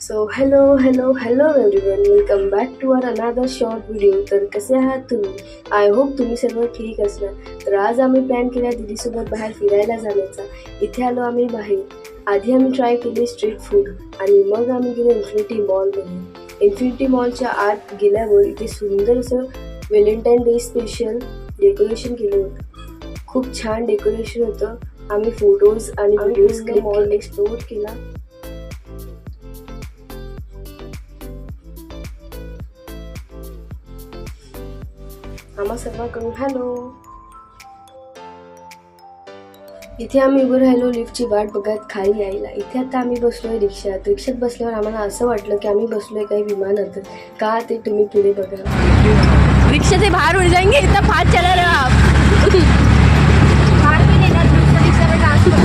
So hello hello hello everyone, welcome back to our another short video. तर कसे आहात तुम्ही? आय होप तुम्ही सर्व ठीक असणार. तर आज आम्ही प्लॅन केला दीदीसोबत बाहेर फिरायला जाण्याचा. इथे आलो आम्ही बाहेर. आधी आम्ही ट्राय केले स्ट्रीट फूड आणि मग आम्ही गेलो इन्फिनिटी मॉलमध्ये. इन्फिनिटी मॉलच्या आत गेल्यावर इथे सुंदर असं व्हॅलेंटाईन डे स्पेशल डेकोरेशन केलं होतं. खूप छान डेकोरेशन होतं. आम्ही फोटोज आणि व्हिडिओज मॉल एक्सप्लोर केला. आम्हा सर्वांकडून हॅलो. इथे आम्ही उभं राहिलो लिफ्टची वाट बघत खाली यायला. इथे आता आम्ही बसलोय रिक्षात बसल्यावर आम्हाला असं वाटलं की आम्ही बसलोय काही विमानात. का ते तुम्ही पुढे बघा. रिक्शा से बाहर उड़ जाएंगे, इतना फास्ट चला रहे हो आप. बाहर भी नहीं ना, रिक्शा में ट्रांसफर.